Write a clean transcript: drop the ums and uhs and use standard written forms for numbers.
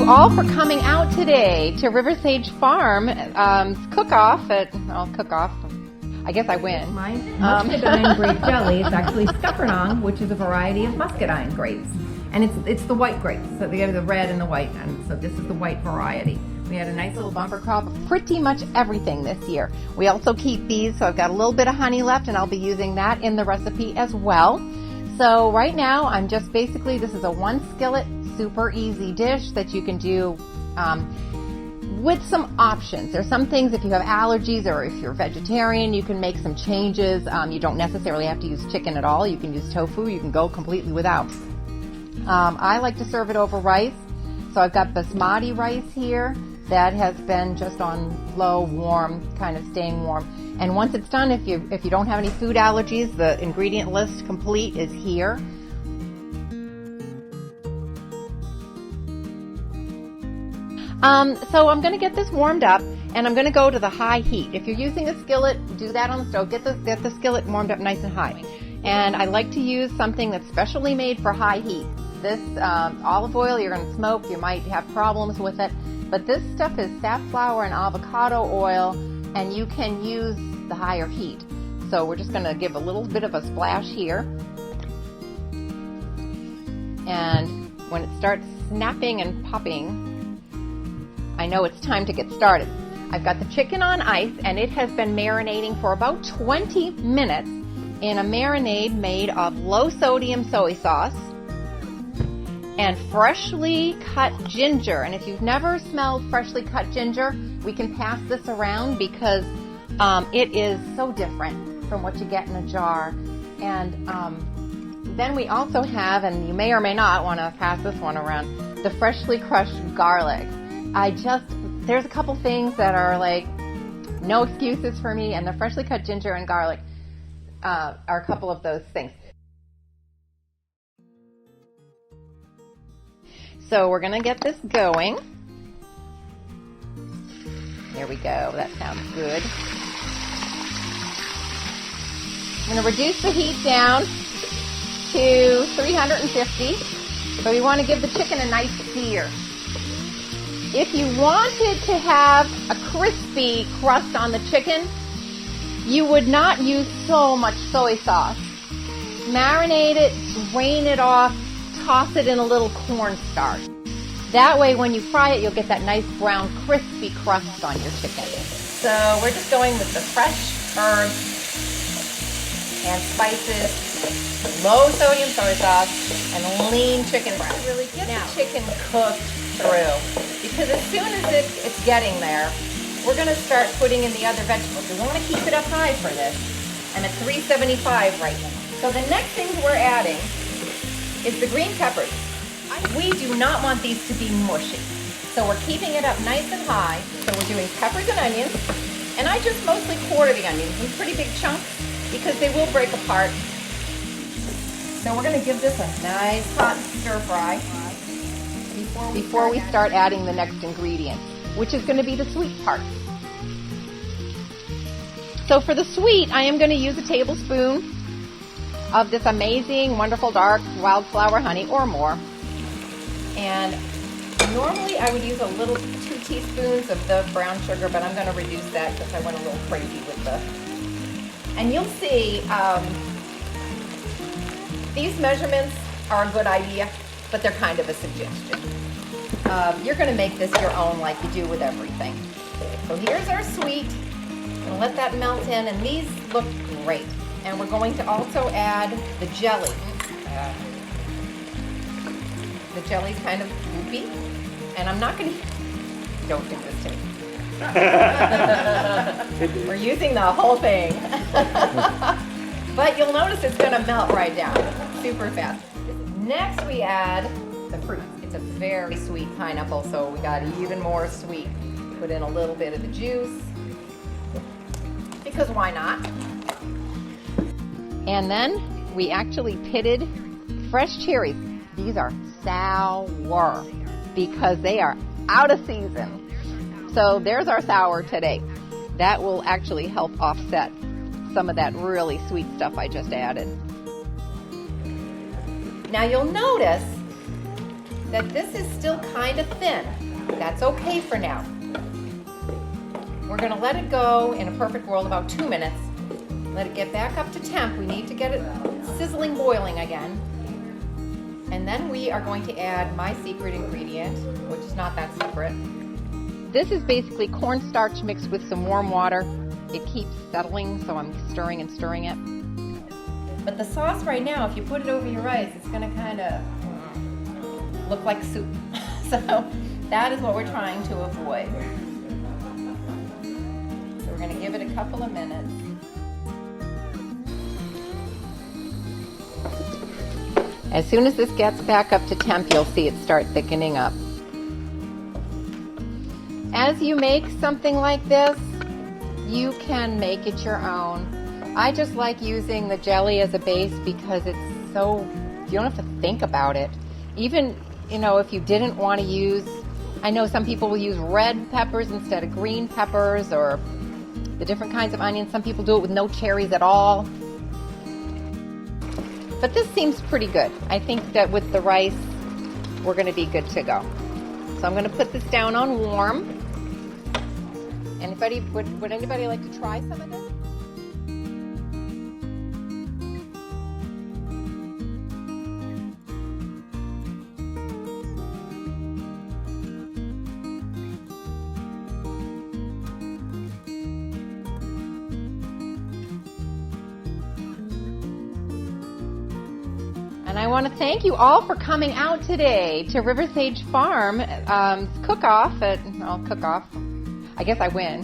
you all for coming out today to Riversage Farm cook-off. I guess I win. My Muscadine Grape Jelly is actually Scuppernong, which is a variety of Muscadine grapes. And it's the white grapes, so they have the red and the white, and so this is the white variety. We had a nice little bumper crop of Pretty much everything this year. We also keep these, so I've got a little bit of honey left, and I'll be using that in the recipe as well. So right now, I'm just basically, this is a one skillet, super easy dish that you can do with some options. There's some things, if you have allergies or if you're vegetarian, you can make some changes. You don't necessarily have to use chicken at all. You can use tofu. You can go completely without. I like to serve it over rice. So I've got basmati rice here that has been just on low, warm, kind of staying warm. And once it's done, if you don't have any food allergies, the ingredient list complete is here. So I'm going to get this warmed up, and I'm going to go to the high heat. If you're using a skillet, do that on the stove. Get the skillet warmed up nice and high. And I like to use something that's specially made for high heat. This olive oil you're going to smoke, you might have problems with it, but this stuff is safflower and avocado oil, and you can use the higher heat. So we're just going to give a little bit of a splash here. And when it starts snapping and popping, I know it's time to get started. I've got the chicken on ice, and it has been marinating for about 20 minutes in a marinade made of low sodium soy sauce and freshly cut ginger. And if you've never smelled freshly cut ginger, we can pass this around because it is so different from what you get in a jar. And then we also have, and you may or may not want to pass this one around, the freshly crushed garlic. There's a couple things that are like no excuses for me, and the freshly cut ginger and garlic are a couple of those things. So we're going to get this going. There we go. That sounds good. I'm going to reduce the heat down to 350. So we want to give the chicken a nice sear. If you wanted to have a crispy crust on the chicken, you would not use so much soy sauce. Marinate it, drain it off, toss it in a little cornstarch. That way when you fry it, you'll get that nice brown crispy crust on your chicken. So we're just going with the fresh herbs and spices, low sodium soy sauce, and lean chicken broth. Really get the chicken cooked through, because as soon as it's getting there, we're going to start putting in the other vegetables. We want to keep it up high for this. I'm at 375 right now. So the next thing we're adding is the green peppers. We do not want these to be mushy, so we're keeping it up nice and high. So we're doing peppers and onions, and I just mostly quarter the onions in pretty big chunks because they will break apart. So we're going to give this a nice hot stir fry before we start adding the next ingredient, which is going to be the sweet part. So for the sweet, I am going to use a tablespoon of this amazing, wonderful dark wildflower honey or more. And normally I would use a little 2 teaspoons of the brown sugar, but I'm going to reduce that because I went a little crazy with the. And you'll see these measurements are a good idea, but they're kind of a suggestion. You're going to make this your own like you do with everything. So here's our sweet. I'm going to let that melt in, and these look great. And we're going to also add the jelly. The jelly's kind of goopy, and I'm not going to. Don't do this to me. We're using the whole thing. But you'll notice it's going to melt right down super fast. Next we add the fruit. It's a very sweet pineapple, so we got even more sweet. Put in a little bit of the juice, because why not? And then we actually pitted fresh cherries. These are sour because they are out of season. So there's our sour today. That will actually help offset some of that really sweet stuff I just added. Now you'll notice that this is still kind of thin. That's okay for now. We're going to let it go in a perfect world about 2 minutes. Let it get back up to temp. We need to get it sizzling, boiling again. And then we are going to add my secret ingredient, which is not that secret. This is basically cornstarch mixed with some warm water. It keeps settling, so I'm stirring and stirring it. But the sauce right now, if you put it over your rice, it's going to kind of look like soup. So that is what we're trying to avoid. So we're going to give it a couple of minutes. As soon as this gets back up to temp, you'll see it start thickening up. As you make something like this, you can make it your own. I just like using the jelly as a base because it's so, you don't have to think about it. Even, if you didn't want to use, I know some people will use red peppers instead of green peppers, or the different kinds of onions. Some people do it with no cherries at all. But this seems pretty good. I think that with the rice, we're going to be good to go. So I'm going to put this down on warm. And would anybody like to try some of this? And I want to thank you all for coming out today to Riversage Farm cook-off. I guess I win.